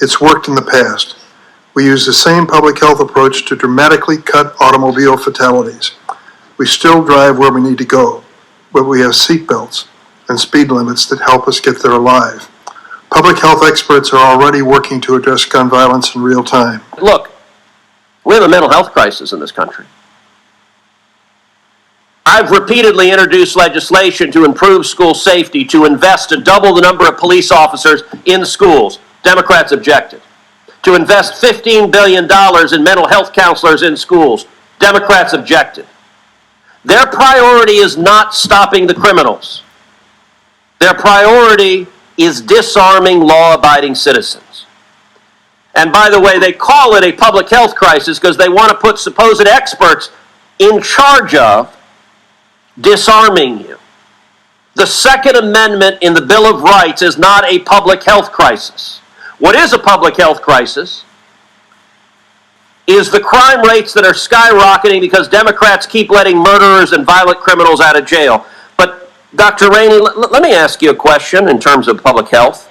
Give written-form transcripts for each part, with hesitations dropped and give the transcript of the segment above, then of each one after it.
It's worked in the past. We use the same public health approach to dramatically cut automobile fatalities. We still drive where we need to go, but we have seatbelts and speed limits that help us get there alive. Public health experts are already working to address gun violence in real time. Look, we have a mental health crisis in this country. I've repeatedly introduced legislation to improve school safety, to invest to double the number of police officers in schools. Democrats objected. To invest $15 billion in mental health counselors in schools. Democrats objected. Their priority is not stopping the criminals. Their priority is disarming law-abiding citizens. And by the way, they call it a public health crisis because they want to put supposed experts in charge of disarming you. The Second Amendment in the Bill of Rights is not a public health crisis. What is a public health crisis is the crime rates that are skyrocketing because Democrats keep letting murderers and violent criminals out of jail. But Dr. Rainey, let me ask you a question in terms of public health.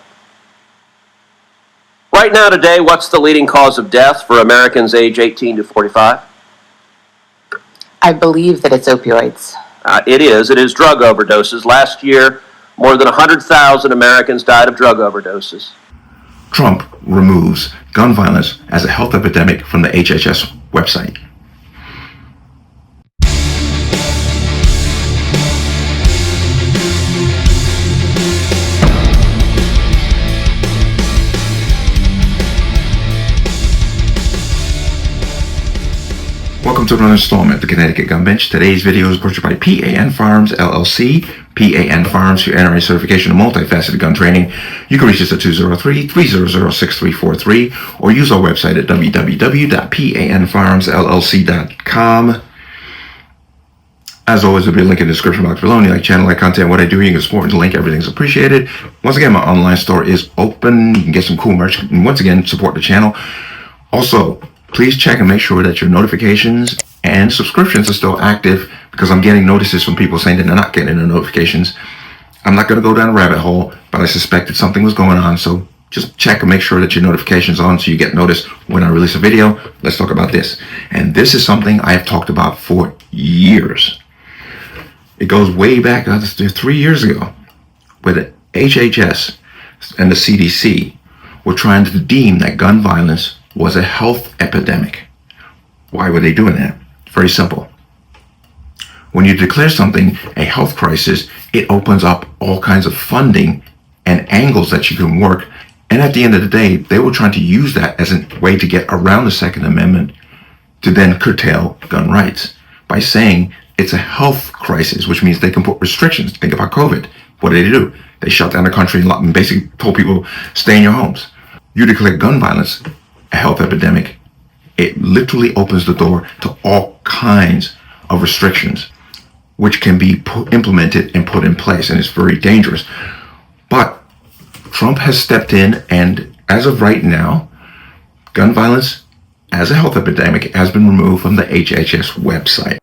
Right now today, what's the leading cause of death for Americans age 18 to 45? I believe that it's opioids. It is drug overdoses. Last year, more than 100,000 Americans died of drug overdoses. Trump removes gun violence as a health epidemic from the HHS website. Welcome to another installment of the Connecticut Gun Bench. Today's video is brought to you by P.A.N. Firearms, LLC. P.A.N. Firearms, your NRA certification of multifaceted gun training. You can reach us at 203-300-6343 or use our website at www.panfirearmsllc.com. As always, there'll be a link in the description box below. And you like channel, like content, what I do, you can support and link. Everything's appreciated. Once again, my online store is open. You can get some cool merch. And once again, support the channel. Also, please check and make sure that your notifications and subscriptions are still active, because I'm getting notices from people saying that they're not getting the notifications. I'm not going to go down a rabbit hole, but I suspected something was going on. So just check and make sure that your notifications are on so you get noticed when I release a video. Let's talk about this. And this is something I have talked about for years. It goes way back 3 years ago, where the HHS and the CDC were trying to deem that gun violence was a health epidemic. Why were they doing that? Very simple. When you declare something a health crisis, it opens up all kinds of funding and angles that you can work. And at the end of the day, they were trying to use that as a way to get around the Second Amendment to then curtail gun rights by saying it's a health crisis, which means they can put restrictions. Think about COVID. What did they do? They shut down the country and basically told people, stay in your homes. You declare gun violence a health epidemic, it literally opens the door to all kinds of restrictions, which can be implemented and put in place, and it's very dangerous. But Trump has stepped in, and as of right now, gun violence as a health epidemic has been removed from the HHS website.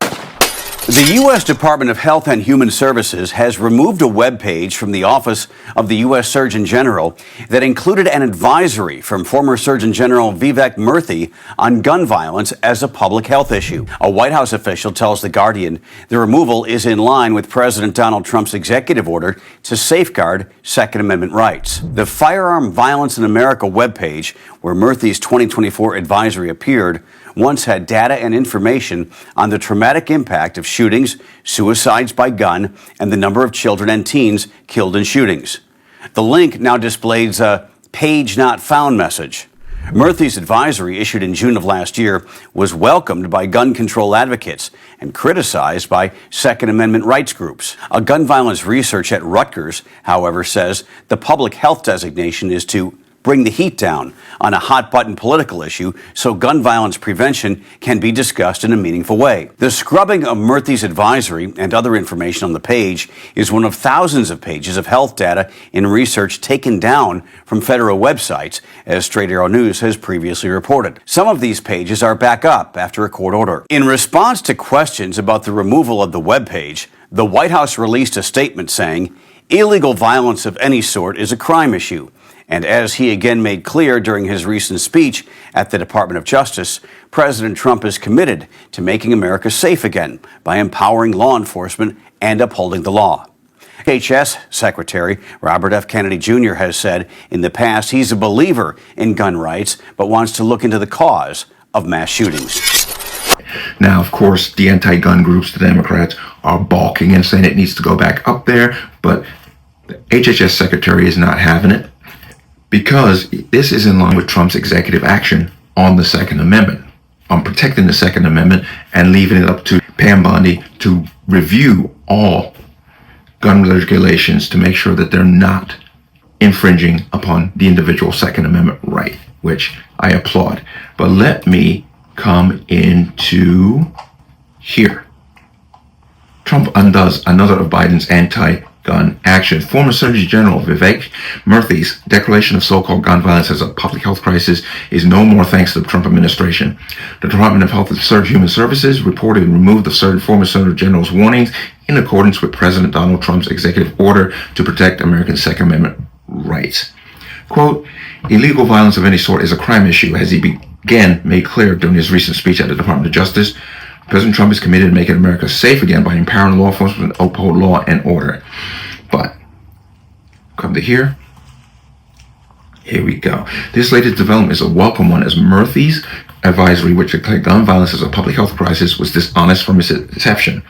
The U.S. Department of Health and Human Services has removed a web page from the Office of the U.S. Surgeon General that included an advisory from former Surgeon General Vivek Murthy on gun violence as a public health issue. A White House official tells The Guardian the removal is in line with President Donald Trump's executive order to safeguard Second Amendment rights. The Firearm Violence in America webpage, where Murthy's 2024 advisory appeared, once had data and information on the traumatic impact of shootings, suicides by gun, and the number of children and teens killed in shootings. The link now displays a page not found message. Murthy's advisory, issued in June of last year, was welcomed by gun control advocates and criticized by Second Amendment rights groups. A gun violence research at Rutgers, however, says the public health designation is to bring the heat down on a hot-button political issue so gun violence prevention can be discussed in a meaningful way. The scrubbing of Murthy's advisory and other information on the page is one of thousands of pages of health data and research taken down from federal websites, as Straight Arrow News has previously reported. Some of these pages are back up after a court order. In response to questions about the removal of the webpage, the White House released a statement saying, "Illegal violence of any sort is a crime issue, And as he again made clear during his recent speech at the Department of Justice, President Trump is committed to making America safe again by empowering law enforcement and upholding the law. HHS Secretary Robert F. Kennedy Jr. has said in the past he's a believer in gun rights, but wants to look into the cause of mass shootings. Now, of course, the anti-gun groups, the Democrats, are balking and saying it needs to go back up there, but the HHS Secretary is not having it because this is in line with Trump's executive action on the Second Amendment, on protecting the Second Amendment and leaving it up to P.A.N. Bondi to review all gun regulations to make sure that they're not infringing upon the individual Second Amendment right, which I applaud. But let me come into here. Trump undoes another of Biden's anti-gun action. Former Surgeon General Vivek Murthy's declaration of so-called gun violence as a public health crisis is no more thanks to the Trump administration. The Department of Health and Human Services reported and removed the former Surgeon General's warnings in accordance with President Donald Trump's executive order to protect American Second Amendment rights. Quote, illegal violence of any sort is a crime issue, as he again made clear during his recent speech at the Department of Justice. President Trump is committed to making America safe again by empowering law enforcement to uphold law and order. But, come to here. Here we go. This latest development is a welcome one, as Murthy's advisory, which declared gun violence as a public health crisis, was dishonest from its inception.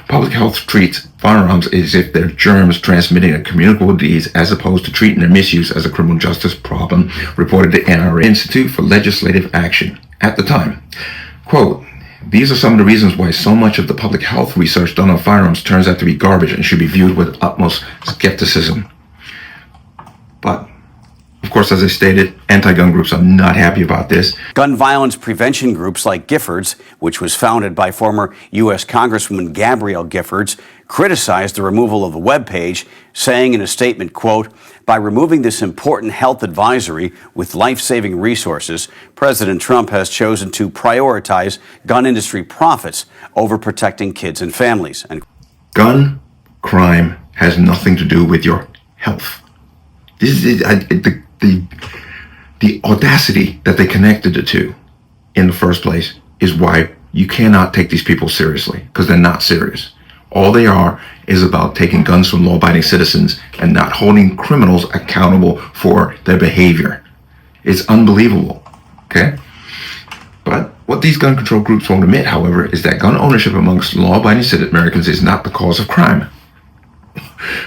Public health treats firearms as if they're germs transmitting a communicable disease, as opposed to treating their misuse as a criminal justice problem, reported the NRA Institute for Legislative Action at the time. Quote, these are some of the reasons why so much of the public health research done on firearms turns out to be garbage and should be viewed with utmost skepticism. But, of course, as I stated, anti-gun groups are not happy about this. Gun violence prevention groups like Giffords, which was founded by former U.S. Congresswoman Gabrielle Giffords, criticized the removal of the webpage, saying in a statement, quote, by removing this important health advisory with life-saving resources, President Trump has chosen to prioritize gun industry profits over protecting kids and families. And gun crime has nothing to do with your health. This is the audacity that they connected the two in the first place is why you cannot take these people seriously, because they're not serious. All they are is about taking guns from law-abiding citizens and not holding criminals accountable for their behavior. It's unbelievable, okay? But what these gun control groups won't admit, however, is that gun ownership amongst law-abiding Americans is not the cause of crime.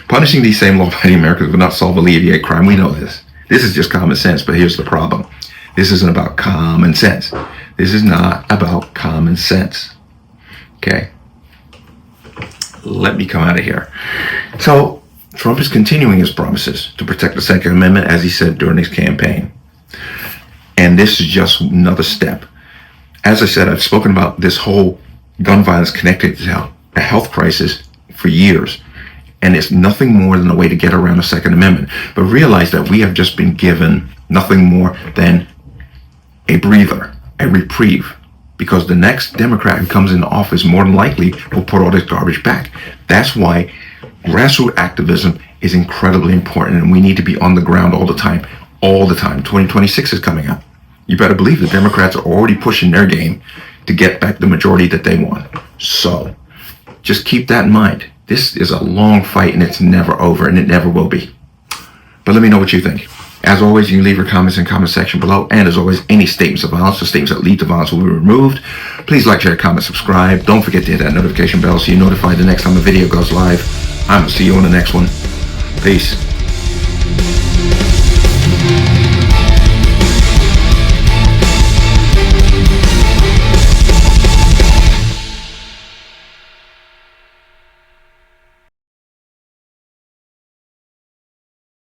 Punishing these same law-abiding Americans will not solve or alleviate crime. We know this. This is just common sense, but here's the problem. This isn't about common sense. This is not about common sense, okay? Let me come out of here. So, Trump is continuing his promises to protect the Second Amendment, as he said during his campaign. And this is just another step. As I said, I've spoken about this whole gun violence connected to a health crisis for years. And it's nothing more than a way to get around the Second Amendment. But realize that we have just been given nothing more than a breather, a reprieve. Because the next Democrat who comes into office more than likely will put all this garbage back. That's why grassroots activism is incredibly important, and we need to be on the ground all the time. All the time. 2026 is coming up. You better believe the Democrats are already pushing their game to get back the majority that they want. So, just keep that in mind. This is a long fight, and it's never over, and it never will be. But let me know what you think. As always, you can leave your comments in the comment section below. And as always, any statements of violence or statements that lead to violence will be removed. Please like, share, comment, subscribe. Don't forget to hit that notification bell so you're notified the next time the video goes live. I'm going to see you on the next one. Peace.